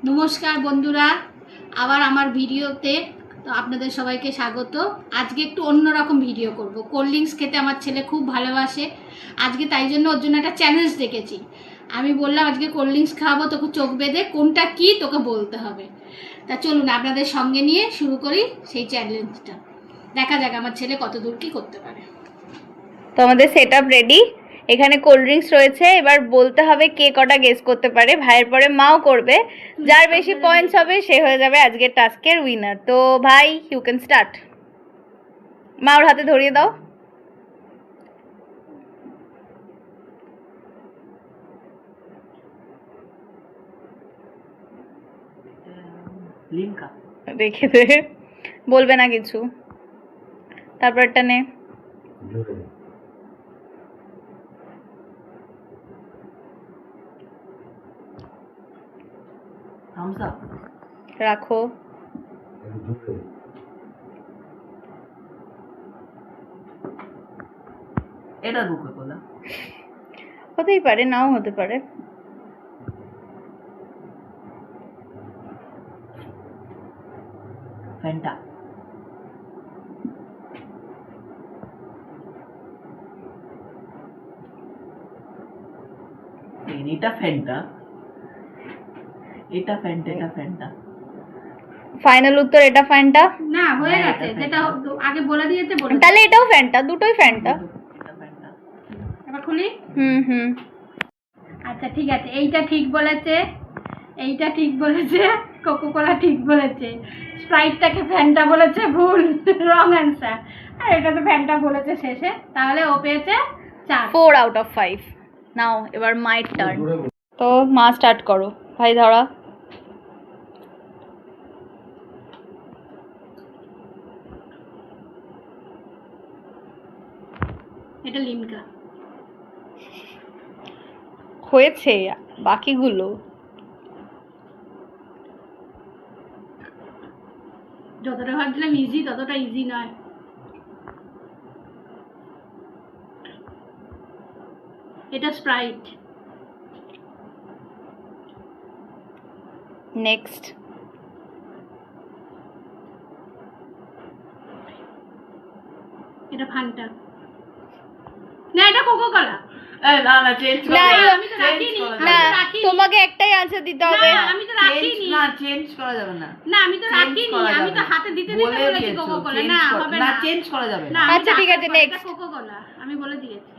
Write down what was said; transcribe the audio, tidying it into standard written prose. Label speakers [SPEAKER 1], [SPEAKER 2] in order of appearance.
[SPEAKER 1] নমস্কার বন্ধুরা, আবার আমার ভিডিওতে তো আপনাদের সবাইকে স্বাগত। আজকে একটু অন্যরকম ভিডিও করব। কোল্ড ড্রিঙ্কস খেতে আমার ছেলে খুব ভালোবাসে। আজকে তাই জন্য ওর জন্য একটা চ্যালেঞ্জ রেখেছি। আমি বললাম আজকে কোল্ড ড্রিঙ্কস খাওয়াবো, তোকে চোখ বেঁধে কোনটা কি তোকে বলতে হবে। তা চলুন আপনাদের সঙ্গে নিয়ে শুরু করি সেই চ্যালেঞ্জটা। দেখা যাক আমার ছেলে কত দূর কি করতে পারে।
[SPEAKER 2] তো আমাদের সেট আপ রেডি। এখানে কোল্ড ড্রিঙ্কস রয়েছে, এবার বলতে হবে কে কটা গেস করতে পারে। ভাইয়ের পরে মাও করবে, যার বেশি পয়েন্টস হবে সে হয়ে যাবে আজকের টাস্কের উইনার। তো ভাই, ইউ ক্যান স্টার্ট। মা ওর হাতে ধরিয়ে দাও।
[SPEAKER 3] লিমকা
[SPEAKER 2] রেখে দে, বলবে না কিছু। তারপর একটা নে।
[SPEAKER 3] থামস আপ
[SPEAKER 2] রাখো।
[SPEAKER 3] এটা কোকা কোলা।
[SPEAKER 2] হতেই পারে, নাও হতে পারে।
[SPEAKER 3] ফ্যান্টা। এটা ফ্যান্টা, এটা ফ্যান্টা, এটা ফ্যান্টা।
[SPEAKER 2] ফাইনাল উত্তর এটা ফ্যান্টা।
[SPEAKER 1] না, হয়ে
[SPEAKER 3] হ্যাঁ,
[SPEAKER 1] গেছে,
[SPEAKER 3] এটা
[SPEAKER 1] যেটা আগে বলে দিয়েছে বলে।
[SPEAKER 2] তাহলে এটাও ফ্যান্টা, দুটোই ফ্যান্টা।
[SPEAKER 3] এটা ফ্যান্টা।
[SPEAKER 1] এবার খুলি।
[SPEAKER 2] হুম।
[SPEAKER 1] আচ্ছা ঠিক আছে, এইটা ঠিক বলেছে, এইটা ঠিক বলেছে, কোকোকোলা ঠিক বলেছে, স্প্রাইটটাকে ফ্যান্টা বলেছে, ভুল, রং অ্যান্সার। আর এটা তো ফ্যান্টা বলেছে শেষে, তাহলে ও পেয়েছে 4।
[SPEAKER 2] 4 আউট অফ 5। নাও এবার মাই টার্ন। তো মা স্টার্ট করো। ভাই ধরা।
[SPEAKER 1] এটা লিমকা।
[SPEAKER 2] হয়েছে, বাকিগুলো
[SPEAKER 1] যতটা ভাবছিলাম ইজি ততটা ইজি নয়। এটা স্প্রাইট।
[SPEAKER 2] নেক্সট।
[SPEAKER 1] এটা ফান্টা। না, এটা কোকোকোলা।
[SPEAKER 3] না না, চেঞ্জ
[SPEAKER 2] না,
[SPEAKER 1] আমি তো রাখিনি,
[SPEAKER 2] না,
[SPEAKER 1] আমি তো রাখিনি।
[SPEAKER 2] তোমাকে একটাই আনসার দিতে হবে।
[SPEAKER 1] না, আমি তো রাখিনি।
[SPEAKER 3] না, চেঞ্জ করা যাবে না।
[SPEAKER 1] না, আমি তো
[SPEAKER 3] Change
[SPEAKER 1] রাখিনি,
[SPEAKER 3] করা
[SPEAKER 1] আমি তো
[SPEAKER 3] যাবে না।
[SPEAKER 1] হাতে দিতে
[SPEAKER 3] বলে
[SPEAKER 1] বলেছি
[SPEAKER 3] দিয়েছো,
[SPEAKER 1] কোকোকোলা।
[SPEAKER 3] change
[SPEAKER 1] না,
[SPEAKER 3] করা-
[SPEAKER 1] হবে
[SPEAKER 3] না,
[SPEAKER 1] না।
[SPEAKER 3] চেঞ্জ করা যাবে
[SPEAKER 1] না,
[SPEAKER 3] না।
[SPEAKER 1] আমি
[SPEAKER 2] আচ্ছা, ঠিক আছে,
[SPEAKER 1] রাখার পরে এটা
[SPEAKER 2] next।
[SPEAKER 1] কোকোকোলা, আমি বলে দিয়েছি।